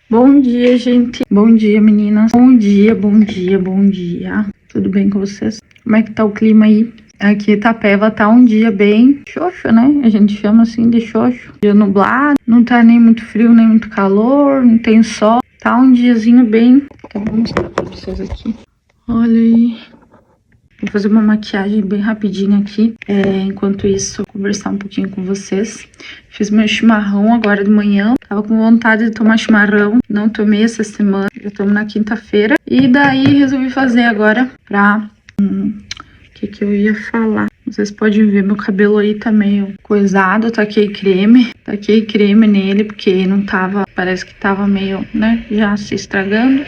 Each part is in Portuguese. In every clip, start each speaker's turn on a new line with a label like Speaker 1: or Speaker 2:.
Speaker 1: Bom dia, gente. Bom dia, meninas. Bom dia, bom dia, bom dia. Tudo bem com vocês? Como é que tá o clima aí? Aqui em Itapeva tá um dia bem xoxo, né? A gente chama assim de xoxo. Dia nublado, não tá nem muito frio, nem muito calor, não tem sol. Tá um diazinho bem... Então, vou mostrar pra vocês aqui. Olha aí. Vou fazer uma maquiagem bem rapidinho aqui. Enquanto isso, vou conversar um pouquinho com vocês. Fiz meu chimarrão agora de manhã. Tava com vontade de tomar chimarrão. Não tomei essa semana. Já estamos na quinta-feira. E daí resolvi fazer agora pra... O que eu ia falar? Vocês podem ver, meu cabelo aí tá meio coisado. Taquei creme nele porque não tava... Parece que tava meio, né? Já se estragando.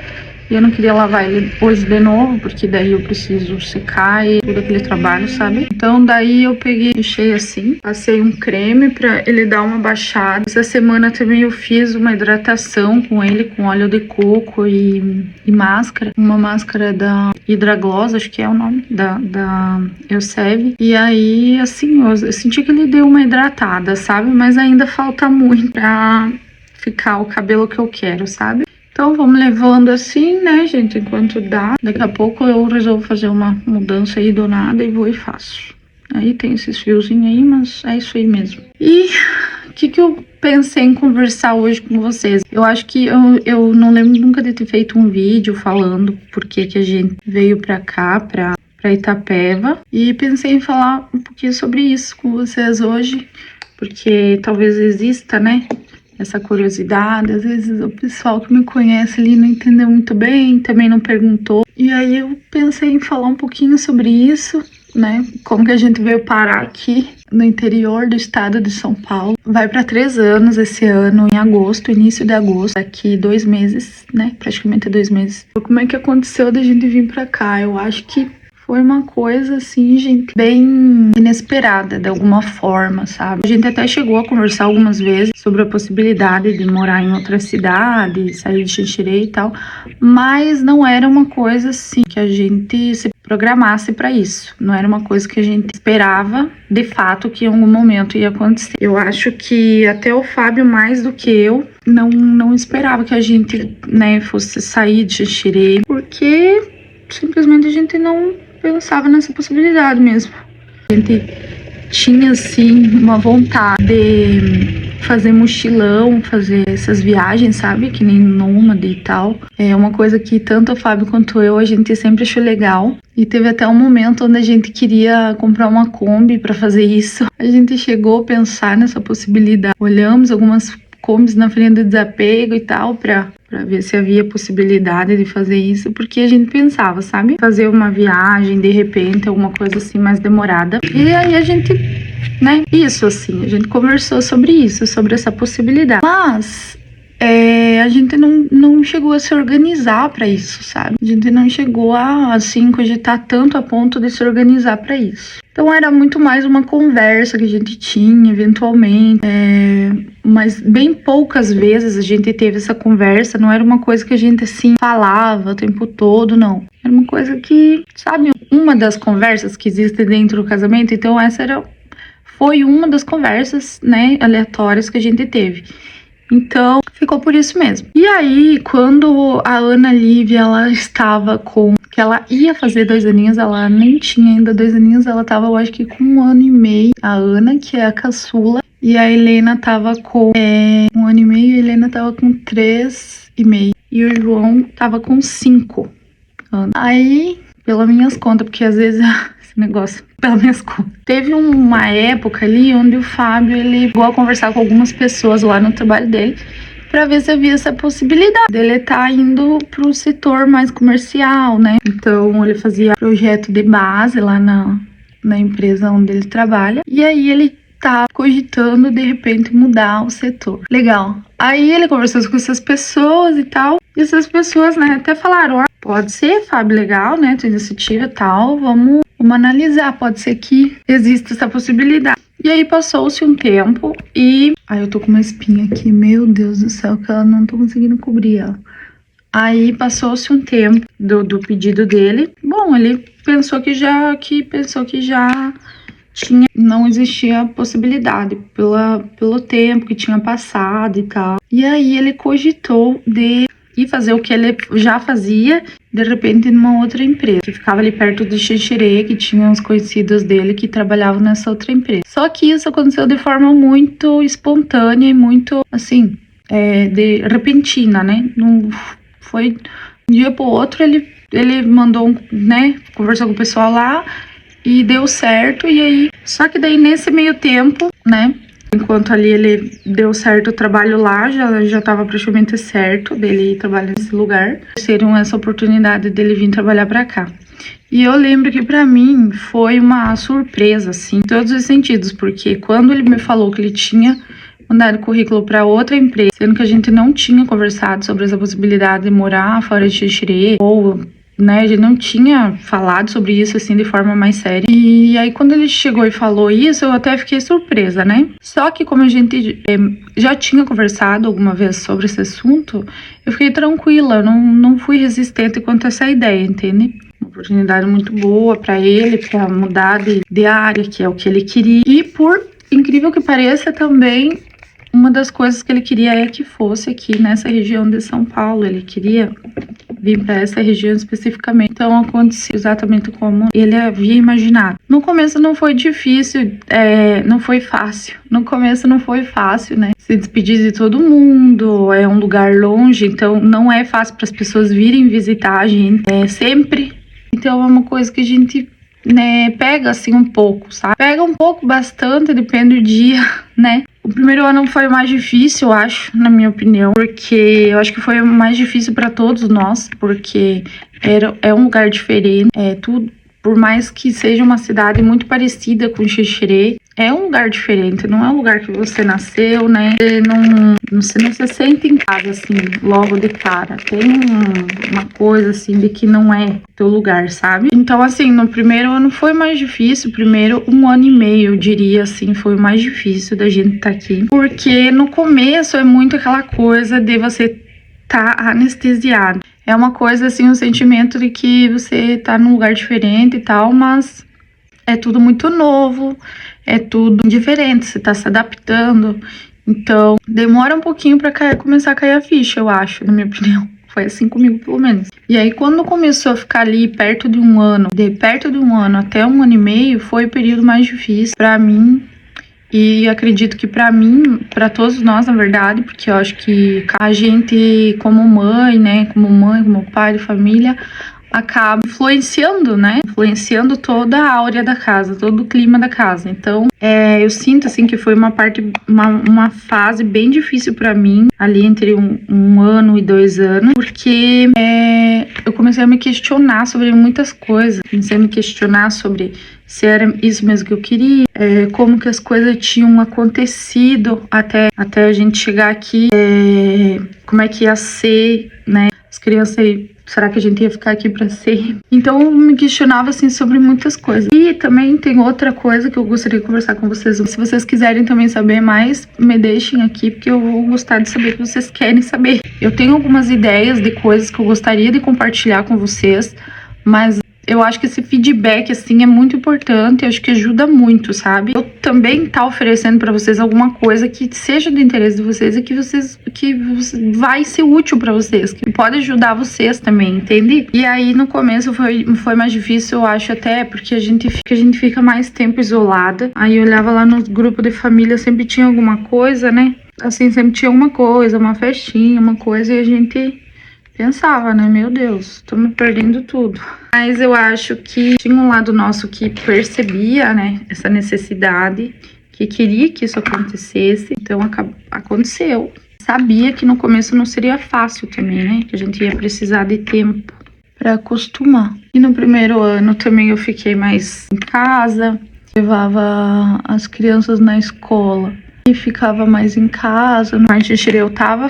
Speaker 1: E eu não queria lavar ele hoje de novo, porque daí eu preciso secar e todo aquele trabalho, sabe? Então daí eu peguei, deixei assim, passei um creme pra ele dar uma baixada. Essa semana também eu fiz uma hidratação com ele, com óleo de coco e máscara. Uma máscara da Hidragloss, acho que é o nome, da Elseve. E aí, assim, eu senti que ele deu uma hidratada, sabe? Mas ainda falta muito pra ficar o cabelo que eu quero, sabe? Então vamos levando assim, né, gente, enquanto dá. Daqui a pouco eu resolvo fazer uma mudança aí do nada e vou e faço. Aí tem esses fiozinhos aí, mas é isso aí mesmo. E o que eu pensei em conversar hoje com vocês? Eu acho que eu não lembro nunca de ter feito um vídeo falando por que a gente veio pra cá, pra Itapeva. E pensei em falar um pouquinho sobre isso com vocês hoje, porque talvez exista, né, essa curiosidade. Às vezes o pessoal que me conhece ali não entendeu muito bem, também não perguntou. E aí eu pensei em falar um pouquinho sobre isso, né? Como que a gente veio parar aqui no interior do estado de São Paulo. Vai para 3 anos esse ano, em agosto, início de agosto. Daqui 2 meses, né? Praticamente 2 meses. Como é que aconteceu da gente vir para cá? Eu acho que foi uma coisa, assim, gente, bem inesperada, de alguma forma, sabe? A gente até chegou a conversar algumas vezes sobre a possibilidade de morar em outra cidade, sair de Xanxerê e tal, mas não era uma coisa, assim, que a gente se programasse para isso. Não era uma coisa que a gente esperava, de fato, que em algum momento ia acontecer. Eu acho que até o Fábio, mais do que eu, não esperava que a gente, né, fosse sair de Xanxerê, porque simplesmente a gente não pensava nessa possibilidade mesmo. A gente tinha, assim, uma vontade de fazer mochilão, fazer essas viagens, sabe? Que nem nômade e tal. É uma coisa que tanto o Fábio quanto eu, a gente sempre achou legal. E teve até um momento onde a gente queria comprar uma Kombi para fazer isso. A gente chegou a pensar nessa possibilidade. Olhamos algumas Kombis na frente do desapego e tal, pra ver se havia possibilidade de fazer isso, porque a gente pensava, sabe? Fazer uma viagem, de repente, alguma coisa assim mais demorada. E aí a gente, né? Isso, assim, a gente conversou sobre isso, sobre essa possibilidade. Mas a gente não chegou a se organizar para isso, sabe? A gente não chegou a, assim, cogitar tanto a ponto de se organizar para isso. Então era muito mais uma conversa que a gente tinha, eventualmente, mas bem poucas vezes a gente teve essa conversa. Não era uma coisa que a gente, assim, falava o tempo todo, não. Era uma coisa que, sabe, uma das conversas que existe dentro do casamento. Então essa foi uma das conversas, né, aleatórias que a gente teve. Então, ficou por isso mesmo. E aí, quando a Ana Lívia, ela estava que ela ia fazer 2 aninhos, ela nem tinha ainda 2 aninhos, ela tava, eu acho que com 1 ano e meio. A Ana, que é a caçula, e a Helena tava com 1 ano e meio, a Helena tava com 3 e meio. E o João tava com 5 anos. Aí, pelas minhas contas, porque às vezes... negócio, pelas minhas contas. Teve uma época ali onde o Fábio, ele chegou a conversar com algumas pessoas lá no trabalho dele para ver se havia essa possibilidade dele estar indo pro setor mais comercial, né? Então ele fazia projeto de base lá na empresa onde ele trabalha, e aí ele tá cogitando de repente mudar o setor. Legal. Aí ele conversou com essas pessoas e tal, e essas pessoas, né, até falaram: pode ser, Fábio, legal, né, tua iniciativa e tal, vamos analisar, pode ser que exista essa possibilidade. E aí passou-se um tempo e... Ai, eu tô com uma espinha aqui, meu Deus do céu, que eu não tô conseguindo cobrir ela. Aí passou-se um tempo do pedido dele. Bom, ele pensou que já não existia possibilidade pelo tempo que tinha passado e tal. E aí ele cogitou de ir fazer o que ele já fazia, de repente, numa outra empresa, que ficava ali perto de Xixerê, que tinha uns conhecidos dele que trabalhavam nessa outra empresa. Só que isso aconteceu de forma muito espontânea e muito, assim, de repentina, né? Não foi de um dia pro outro, ele mandou, né, conversou com o pessoal lá e deu certo. E aí, só que daí nesse meio tempo, né, enquanto ali ele deu certo o trabalho lá, já estava praticamente certo dele ir trabalhar nesse lugar, seria essa oportunidade dele vir trabalhar para cá. E eu lembro que para mim foi uma surpresa, assim, em todos os sentidos, porque quando ele me falou que ele tinha mandado currículo para outra empresa, sendo que a gente não tinha conversado sobre essa possibilidade de morar fora de Xixerê, ou, né, a gente não tinha falado sobre isso, assim, de forma mais séria. E aí, quando ele chegou e falou isso, eu até fiquei surpresa, né? Só que como a gente já tinha conversado alguma vez sobre esse assunto, eu fiquei tranquila, não fui resistente quanto a essa ideia, entende? Uma oportunidade muito boa para ele, para mudar de área, que é o que ele queria. E por incrível que pareça, também uma das coisas que ele queria é que fosse aqui nessa região de São Paulo. Ele queria vir para essa região especificamente. Então aconteceu exatamente como ele havia imaginado. No começo não foi difícil, não foi fácil. No começo não foi fácil, né? Se despedir de todo mundo, é um lugar longe, então não é fácil para as pessoas virem visitar a gente sempre. Então é uma coisa que a gente, né, pega assim um pouco, sabe? Pega um pouco, bastante, depende do dia, né? O primeiro ano foi o mais difícil, eu acho, na minha opinião, porque eu acho que foi o mais difícil para todos nós, porque é um lugar diferente, tudo, por mais que seja uma cidade muito parecida com Xixerê, é um lugar diferente, não é um lugar que você nasceu, né? Você não se sente em casa, assim, logo de cara. Tem uma coisa, assim, de que não é teu lugar, sabe? Então, assim, no primeiro ano foi mais difícil. Primeiro 1 ano e meio, eu diria, assim, foi o mais difícil da gente estar aqui. Porque no começo é muito aquela coisa de você tá anestesiado. É uma coisa, assim, um sentimento de que você tá num lugar diferente e tal, mas é tudo muito novo, é tudo diferente, você tá se adaptando. Então, demora um pouquinho pra começar a cair a ficha, eu acho, na minha opinião. Foi assim comigo, pelo menos. E aí, quando começou a ficar ali perto de um ano até 1 ano e meio, foi o período mais difícil pra mim. E acredito que pra mim, pra todos nós, na verdade, porque eu acho que a gente, como mãe, né, como pai de família, acaba influenciando, né? Influenciando toda a áurea da casa, todo o clima da casa. Então, eu sinto, assim, que foi uma fase bem difícil pra mim, ali entre 1 ano e 2 anos, porque eu comecei a me questionar sobre muitas coisas. Comecei a me questionar sobre se era isso mesmo que eu queria, como que as coisas tinham acontecido até a gente chegar aqui, como é que ia ser, né? As crianças aí, será que a gente ia ficar aqui para sempre? Então eu me questionava assim sobre muitas coisas. E também tem outra coisa que eu gostaria de conversar com vocês. Se vocês quiserem também saber mais, me deixem aqui, porque eu vou gostar de saber o que vocês querem saber. Eu tenho algumas ideias de coisas que eu gostaria de compartilhar com vocês, mas eu acho que esse feedback, assim, é muito importante, eu acho que ajuda muito, sabe? Eu também tá oferecendo pra vocês alguma coisa que seja do interesse de vocês e que vai ser útil pra vocês, que pode ajudar vocês também, entende? E aí, no começo, foi mais difícil, eu acho, até porque a gente fica mais tempo isolada. Aí eu olhava lá no grupo de família, sempre tinha alguma coisa, né? Assim, sempre tinha alguma coisa, uma festinha, uma coisa, e a gente pensava, né? Meu Deus, tô me perdendo tudo. Mas eu acho que tinha um lado nosso que percebia, né, essa necessidade, que queria que isso acontecesse. Então aconteceu. Sabia que no começo não seria fácil também, né? Que a gente ia precisar de tempo para acostumar. E no primeiro ano também eu fiquei mais em casa, levava as crianças na escola e ficava mais em casa. No Xixerê eu tava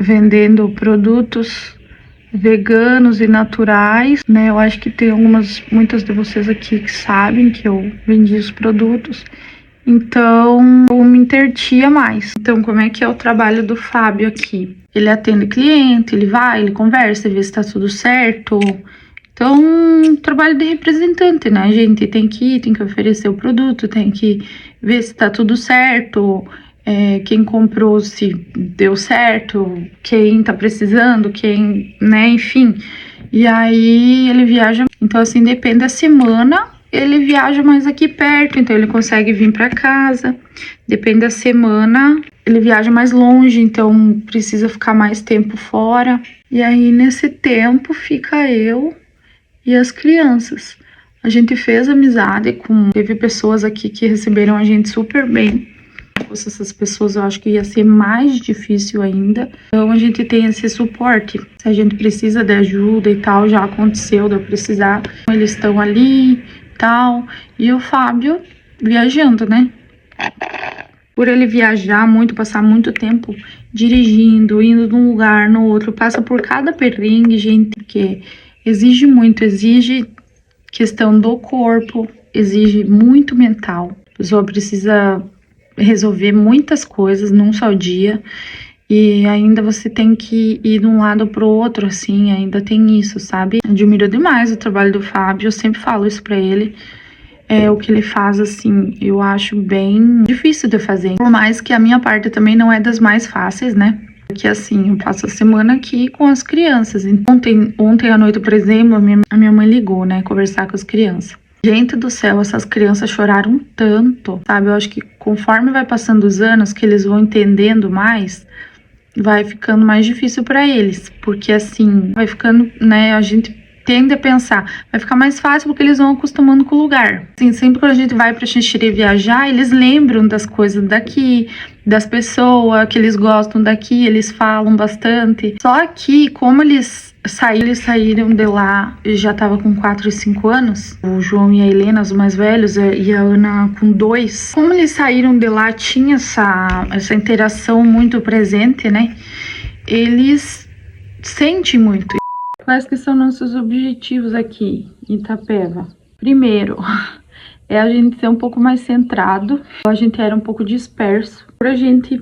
Speaker 1: vendendo produtos veganos e naturais, né? Eu acho que tem muitas de vocês aqui que sabem que eu vendi os produtos. Então, eu me intertia mais. Então, como é que é o trabalho do Fábio aqui? Ele atende cliente, ele vai, ele conversa, vê se tá tudo certo. Então, trabalho de representante, né, gente? Tem que ir, tem que oferecer o produto, tem que ver se tá tudo certo, quem comprou se deu certo, quem tá precisando, quem, né, enfim. E aí ele viaja, então assim, depende da semana, ele viaja mais aqui perto, então ele consegue vir para casa. Depende da semana, ele viaja mais longe, então precisa ficar mais tempo fora. E aí nesse tempo fica eu e as crianças. A gente fez amizade teve pessoas aqui que receberam a gente super bem. Se fosse essas pessoas, eu acho que ia ser mais difícil ainda. Então a gente tem esse suporte. Se a gente precisa de ajuda e tal, já aconteceu de eu precisar, eles estão ali e tal. E o Fábio viajando, né? Por ele viajar muito, passar muito tempo dirigindo, indo de um lugar no outro, passa por cada perrengue, gente, porque exige muito, exige questão do corpo, exige muito mental. A pessoa precisa resolver muitas coisas num só dia e ainda você tem que ir de um lado pro outro, assim, ainda tem isso, sabe? Admiro demais o trabalho do Fábio, eu sempre falo isso pra ele. O que ele faz, assim, eu acho bem difícil de fazer. Por mais que a minha parte também não é das mais fáceis, né? Porque, assim, eu passo a semana aqui com as crianças. Ontem à noite, por exemplo, a minha mãe ligou, né? Conversar com as crianças. Gente do céu, essas crianças choraram tanto, sabe? Eu acho que conforme vai passando os anos, que eles vão entendendo mais, vai ficando mais difícil para eles. Porque, assim, vai ficando, né? A gente tende a pensar, vai ficar mais fácil porque eles vão acostumando com o lugar. Assim, sempre quando a gente vai para Xanxerê viajar, eles lembram das coisas daqui, das pessoas que eles gostam daqui, eles falam bastante. Só que, como eles saíram de lá, já tava com 4 e 5 anos, o João e a Helena, os mais velhos, e a Ana com 2. Como eles saíram de lá, tinha essa interação muito presente, né? Eles sentem muito. Quais que são nossos objetivos aqui em Itapeva? Primeiro, é a gente ser um pouco mais centrado. A gente era um pouco disperso. Por a gente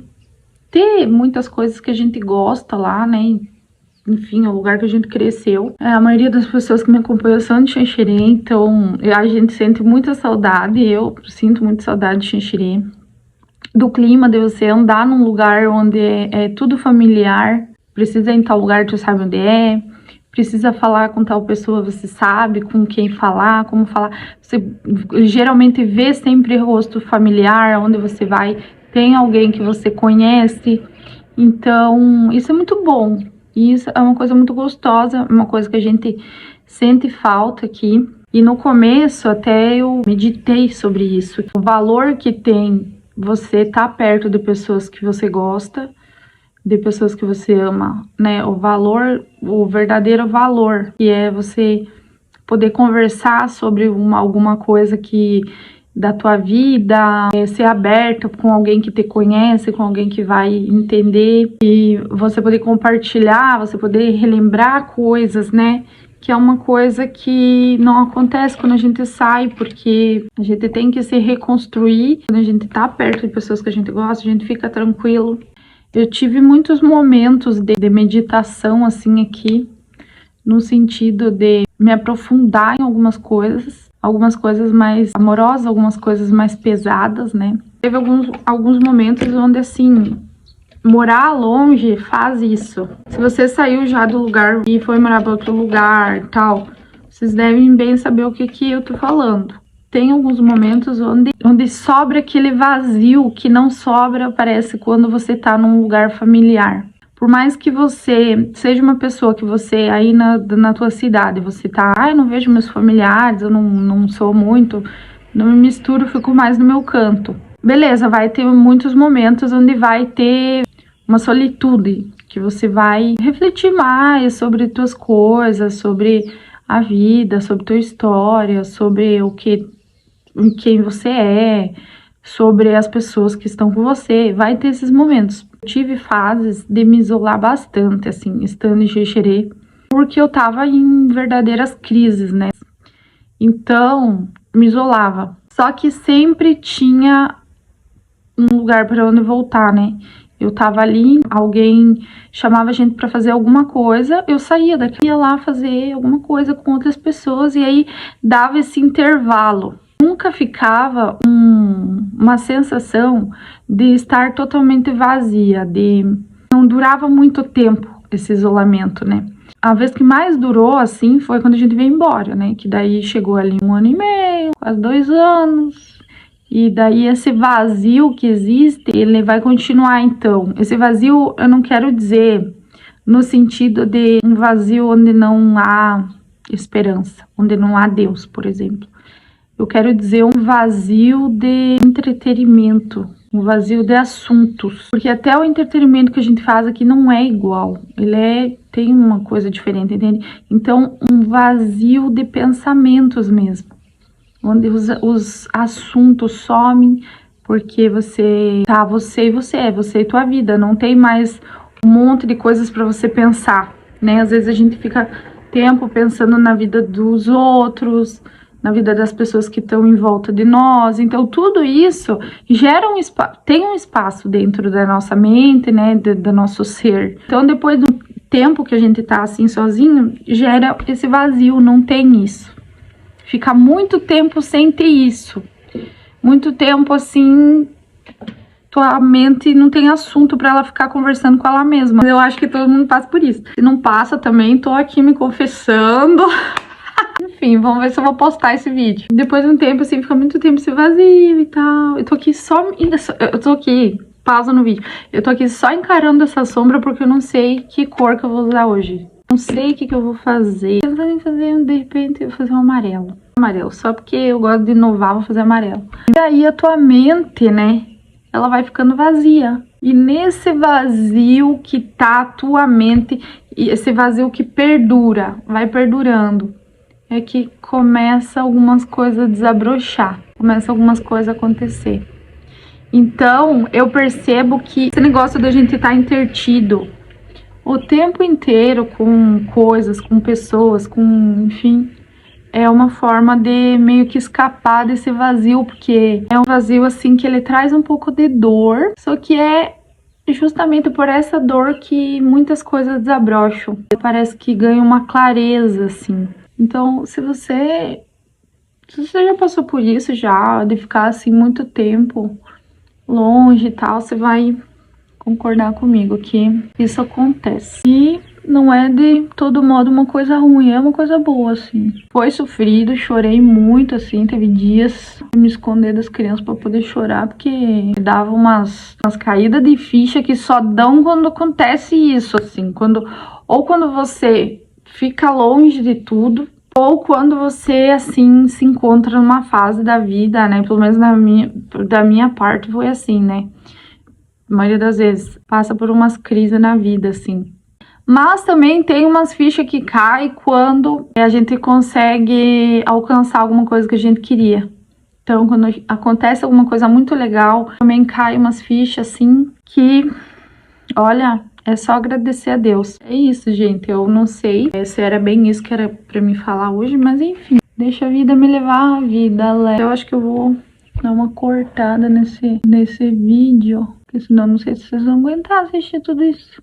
Speaker 1: ter muitas coisas que a gente gosta lá, né? Enfim, é o lugar que a gente cresceu. A maioria das pessoas que me acompanham são de Xanxerê, então a gente sente muita saudade. Eu sinto muita saudade de Xanxerê. Do clima, de você andar num lugar onde é tudo familiar. Precisa ir em tal lugar, tu sabe onde é. Precisa falar com tal pessoa, você sabe com quem falar, como falar. Você geralmente vê sempre rosto familiar, onde você vai, tem alguém que você conhece. Então, isso é muito bom. Isso é uma coisa muito gostosa, uma coisa que a gente sente falta aqui. E no começo, até eu meditei sobre isso. O valor que tem você estar perto de pessoas que você gosta, de pessoas que você ama, né? O valor, o verdadeiro valor, que é você poder conversar sobre alguma coisa que da tua vida, ser aberto com alguém que te conhece, com alguém que vai entender, e você poder compartilhar, você poder relembrar coisas, né? Que é uma coisa que não acontece quando a gente sai, porque a gente tem que se reconstruir. Quando a gente tá perto de pessoas que a gente gosta, a gente fica tranquilo. Eu tive muitos momentos de meditação, assim, aqui, no sentido de me aprofundar em algumas coisas mais amorosas, algumas coisas mais pesadas, né? Teve alguns momentos onde, assim, morar longe faz isso. Se você saiu já do lugar e foi morar para outro lugar, tal, vocês devem bem saber o que eu tô falando. Tem alguns momentos onde sobra aquele vazio que não sobra, parece, quando você tá num lugar familiar. Por mais que você seja uma pessoa que você, aí na tua cidade, você tá, eu não vejo meus familiares, eu não sou muito, não me misturo, fico mais no meu canto. Beleza, vai ter muitos momentos onde vai ter uma solitude, que você vai refletir mais sobre tuas coisas, sobre a vida, sobre tua história, sobre quem você é, sobre as pessoas que estão com você. Vai ter esses momentos. Eu tive fases de me isolar bastante, assim, estando em Xanxerê, porque eu tava em verdadeiras crises, né? Então, me isolava. Só que sempre tinha um lugar para onde voltar, né? Eu tava ali, alguém chamava a gente para fazer alguma coisa, eu saía daqui, ia lá fazer alguma coisa com outras pessoas, e aí dava esse intervalo. Nunca ficava uma sensação de estar totalmente vazia, não durava muito tempo esse isolamento, né? A vez que mais durou, assim, foi quando a gente veio embora, né? Que daí chegou ali 1 ano e meio, quase 2 anos. E daí esse vazio que existe, ele vai continuar então. Esse vazio, eu não quero dizer no sentido de um vazio onde não há esperança, onde não há Deus, por exemplo. Eu quero dizer um vazio de entretenimento, um vazio de assuntos. Porque até o entretenimento que a gente faz aqui não é igual. Tem uma coisa diferente, entende? Então, um vazio de pensamentos mesmo. Onde os assuntos somem, porque você e tua vida. Não tem mais um monte de coisas para você pensar, né? Às vezes a gente fica tempo pensando na vida dos outros, na vida das pessoas que estão em volta de nós. Então, tudo isso gera tem um espaço dentro da nossa mente, né? Do nosso ser. Então, depois do tempo que a gente tá assim sozinho, gera esse vazio, não tem isso. Fica muito tempo sem ter isso. Muito tempo assim, tua mente não tem assunto para ela ficar conversando com ela mesma. Eu acho que todo mundo passa por isso. Se não passa também, tô aqui me confessando. Enfim, vamos ver se eu vou postar esse vídeo. Depois de um tempo, assim, fica muito tempo esse vazio e tal. Eu tô aqui, pausa no vídeo. Eu tô aqui só encarando essa sombra porque eu não sei que cor que eu vou usar hoje. Não sei o que eu vou fazer. Pensando em fazer, de repente, eu vou fazer um amarelo. Amarelo, só porque eu gosto de inovar, vou fazer amarelo. E aí a tua mente, né, ela vai ficando vazia. E nesse vazio que tá a tua mente, e esse vazio que perdura, vai perdurando, é que começa algumas coisas a desabrochar, começa algumas coisas a acontecer. Então, eu percebo que esse negócio da gente estar intertido o tempo inteiro com coisas, com pessoas, enfim, é uma forma de meio que escapar desse vazio, porque é um vazio assim que ele traz um pouco de dor, só que é justamente por essa dor que muitas coisas desabrocham. Parece que ganha uma clareza, assim. Então, se você já passou por isso já, de ficar assim muito tempo longe e tal, você vai concordar comigo que isso acontece. E não é de todo modo uma coisa ruim, é uma coisa boa, assim. Foi sofrido, chorei muito, assim, teve dias de me esconder das crianças para poder chorar, porque me dava umas caídas de ficha que só dão quando acontece isso, assim, ou quando você fica longe de tudo, ou quando você, assim, se encontra numa fase da vida, né, pelo menos da minha parte foi assim, né. A maioria das vezes passa por umas crises na vida, assim. Mas também tem umas fichas que caem quando a gente consegue alcançar alguma coisa que a gente queria. Então, quando acontece alguma coisa muito legal, também cai umas fichas, assim, que, olha, é só agradecer a Deus. É isso, gente. Eu não sei se era bem isso que era pra me falar hoje, mas enfim. Deixa a vida me levar, a vida leva. Eu acho que eu vou dar uma cortada nesse vídeo, porque senão não sei se vocês vão aguentar assistir tudo isso,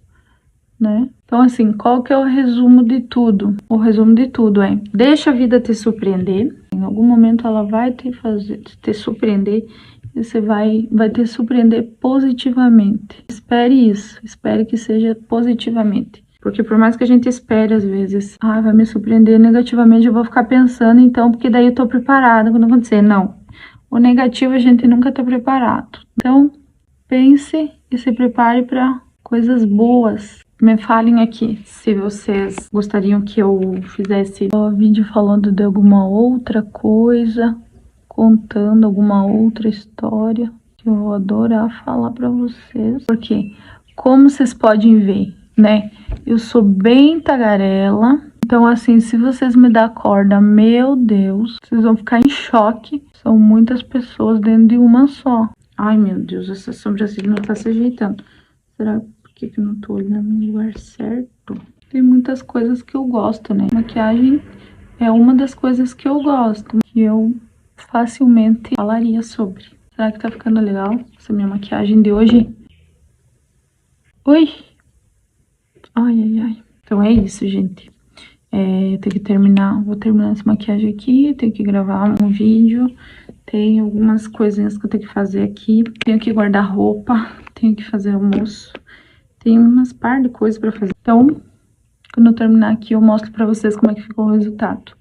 Speaker 1: né? Então, assim, qual que é o resumo de tudo? O resumo de tudo é: deixa a vida te surpreender. Em algum momento ela vai te surpreender, e você vai te surpreender positivamente. Espere isso, espere que seja positivamente. Porque por mais que a gente espere, às vezes, vai me surpreender negativamente, eu vou ficar pensando, então, porque daí eu tô preparada quando acontecer. Não. O negativo a gente nunca tá preparado. Então, pense e se prepare para coisas boas. Me falem aqui se vocês gostariam que eu fizesse um vídeo falando de alguma outra coisa, contando alguma outra história, que eu vou adorar falar para vocês. Porque, como vocês podem ver, né, eu sou bem tagarela. Então, assim, se vocês me dão corda, meu Deus, vocês vão ficar em choque. São muitas pessoas dentro de uma só. Ai, meu Deus, essa sobrancelha não tá se ajeitando. Será que eu não tô olhando no lugar certo? Tem muitas coisas que eu gosto, né? Maquiagem é uma das coisas que eu gosto, que eu facilmente falaria sobre. Será que tá ficando legal essa minha maquiagem de hoje? Oi? Ai, ai, ai. Então é isso, gente. Eu tenho que terminar, vou terminar essa maquiagem aqui, tenho que gravar um vídeo, tem algumas coisinhas que eu tenho que fazer aqui, tenho que guardar roupa, tenho que fazer almoço, tem umas par de coisas pra fazer. Então, quando eu terminar aqui, eu mostro pra vocês como é que ficou o resultado.